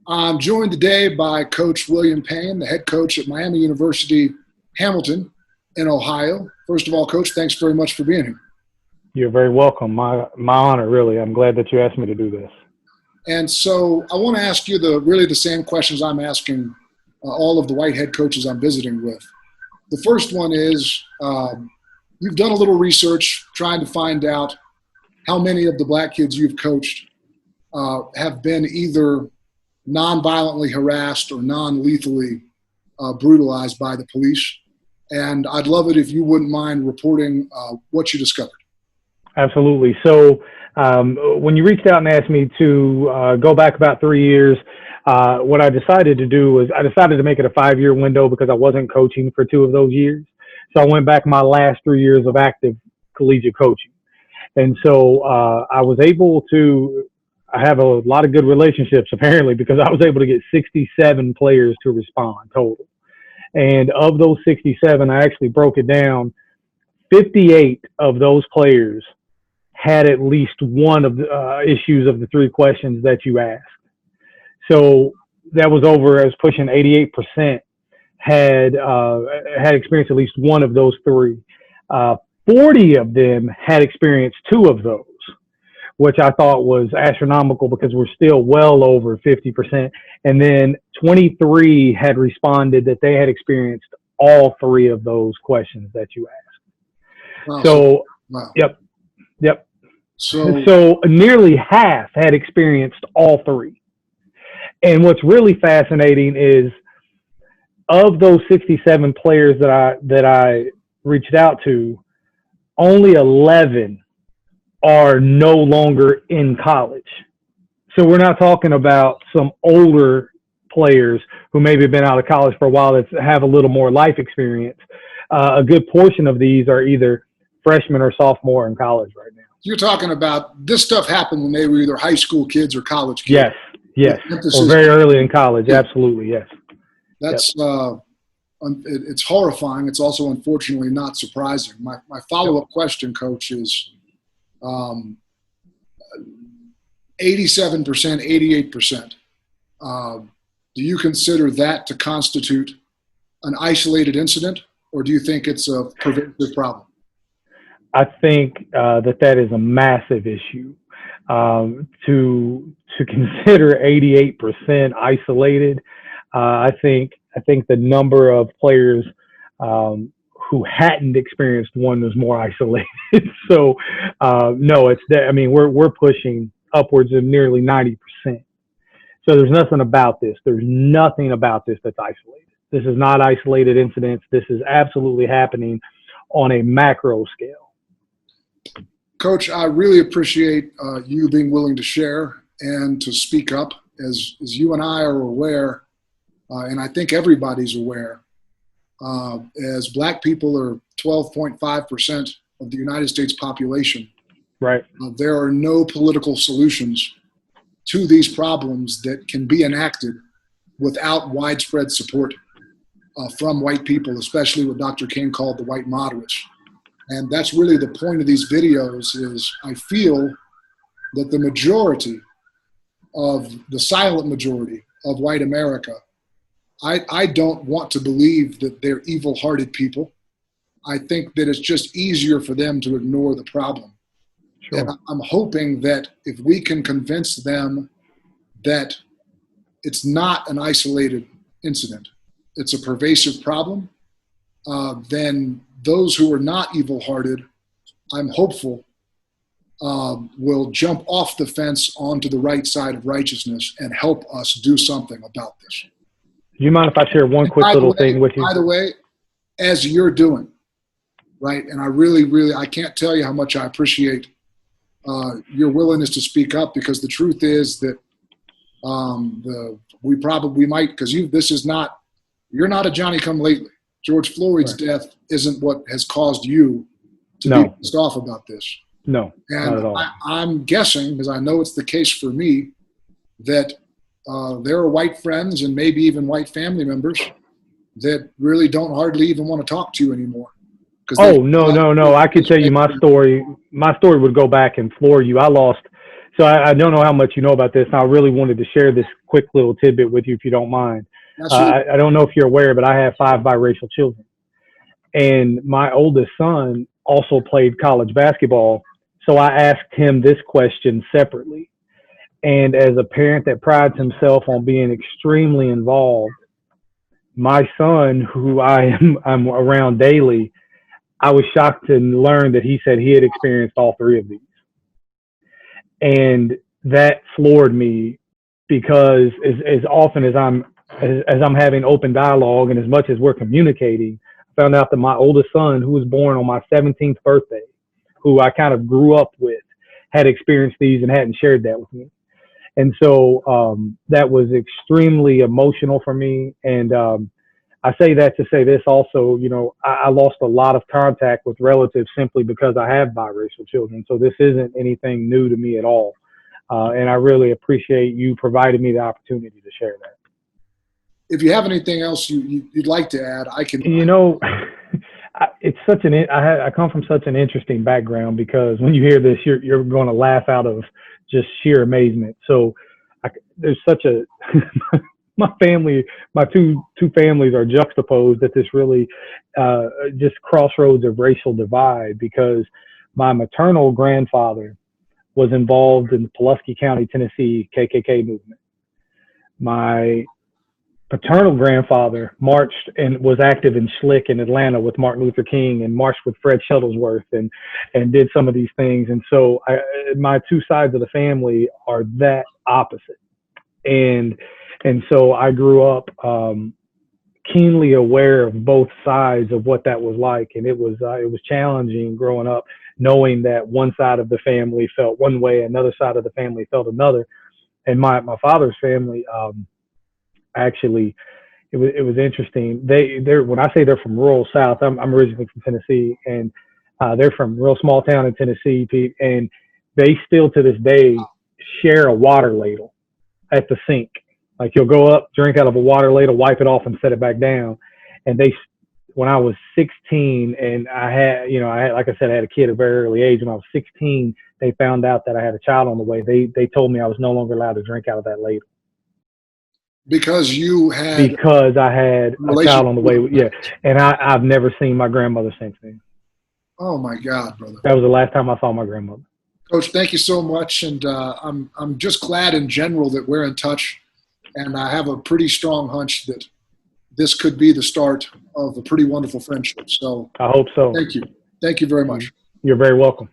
I'm joined today by Coach William Payne, the head coach at Miami University, Hamilton in Ohio. First of all, Coach, thanks very much for being here. You're very welcome. My honor, really. I'm glad that you asked me to do this. And so I want to ask you the same questions I'm asking all of the white head coaches I'm visiting with. The first one is you've done a little research trying to find out how many of the black kids you've coached have been either non-violently harassed or non-lethally brutalized by the police. And I'd love it if you wouldn't mind reporting what you discovered. Absolutely. So when you reached out and asked me to go back about 3 years, what I decided to do was I decided to make it a 5-year window because I wasn't coaching for 2 of those years. So I went back my last 3 years of active collegiate coaching. And so I was able to have a lot of good relationships, apparently, because I was able to get 67 players to respond total. And of those 67, I actually broke it down. 58 of those players had at least one of the issues of the 3 questions that you asked. So that was over, I was pushing 88% had experienced at least one of those 3. 40 of them had experienced 2 of those, which I thought was astronomical because we're still well over 50%. And then 23 had responded that they had experienced all 3 of those questions that you asked. Wow. So, wow. Yep. So nearly half had experienced all 3. And what's really fascinating is of those 67 players that I reached out to, only 11 are no longer in college. So we're not talking about some older players who maybe have been out of college for a while that have a little more life experience. A good portion of these are either freshman or sophomore in college right now. You're talking about this stuff happened when they were either high school kids or college kids. Yes. Or very early in college. Yeah. Absolutely, yes. That's it's horrifying. It's also unfortunately not surprising. My follow-up question, Coach, is 87%, 88%. Do you consider that to constitute an isolated incident, or do you think it's a pervasive problem? I think that is a massive issue. To consider 88% isolated, I think the number of players who hadn't experienced one was more isolated. So no, we're pushing upwards of nearly 90%. So there's nothing about this. There's nothing about this that's isolated. This is not isolated incidents. This is absolutely happening on a macro scale. Coach, I really appreciate you being willing to share and to speak up. As you and I are aware, and I think everybody's aware, as black people are 12.5% of the United States population. Right. There are no political solutions to these problems that can be enacted without widespread support from white people, especially what Dr. King called the white moderates. And that's really the point of these videos is I feel that the majority of the silent majority of white America, I don't want to believe that they're evil-hearted people. I think that it's just easier for them to ignore the problem. Sure. And I'm hoping that if we can convince them that it's not an isolated incident, it's a pervasive problem, then those who are not evil-hearted, I'm hopeful, will jump off the fence onto the right side of righteousness and help us do something about this. Do you mind if I share one quick little thing with you? By the way, as you're doing, right, and I really, I can't tell you how much I appreciate your willingness to speak up, because the truth is that we probably might, because you're not a Johnny-come-lately. George Floyd's death isn't what has caused you to be pissed off about this. No, and not at all. I'm guessing, because I know it's the case for me, that there are white friends and maybe even white family members that really don't hardly even want to talk to you anymore. Oh, no. I could tell you my story. My story would go back and floor you. I lost So I don't know how much you know about this, and I really wanted to share this quick little tidbit with you, if you don't mind. Absolutely. I don't know if you're aware, but I have 5 biracial children, and my oldest son also played college basketball. So I asked him this question separately. And as a parent that prides himself on being extremely involved, my son, who I'm around daily, I was shocked to learn that he said he had experienced all 3 of these. And that floored me because as often as I'm having open dialogue and as much as we're communicating, I found out that my oldest son, who was born on my 17th birthday, who I kind of grew up with, had experienced these and hadn't shared that with me. And so that was extremely emotional for me. And I say that to say this also, I lost a lot of contact with relatives simply because I have biracial children. So this isn't anything new to me at all. And I really appreciate you providing me the opportunity to share that. If you have anything else you'd like to add, I can. It's I come from such an interesting background, because when you hear this, you're going to laugh out of just sheer amazement. So there's such a my family, my two families are juxtaposed at this really just crossroads of racial divide, because my maternal grandfather was involved in the Pulaski County, Tennessee KKK movement. My paternal grandfather marched and was active in Schlick in Atlanta with Martin Luther King, and marched with Fred Shuttlesworth, and did some of these things. And so my 2 sides of the family are that opposite. And so I grew up keenly aware of both sides of what that was like. And it was challenging growing up, knowing that one side of the family felt one way, another side of the family felt another. And my father's family, actually, it was interesting. They're when I say they're from rural South, I'm originally from Tennessee, and they're from a real small town in Tennessee, Pete, and they still to this day share a water ladle at the sink. Like, you'll go up, drink out of a water ladle, wipe it off, and set it back down. And when I was 16, and I had, like I said, I had a kid at a very early age. When I was 16, they found out that I had a child on the way. They told me I was no longer allowed to drink out of that ladle. Because I had a child on the way. Yeah. And I've never seen my grandmother since then. Oh my God, brother. That was the last time I saw my grandmother. Coach, thank you so much. And I'm just glad in general that we're in touch. And I have a pretty strong hunch that this could be the start of a pretty wonderful friendship. So I hope so. Thank you. Thank you very much. You're very welcome.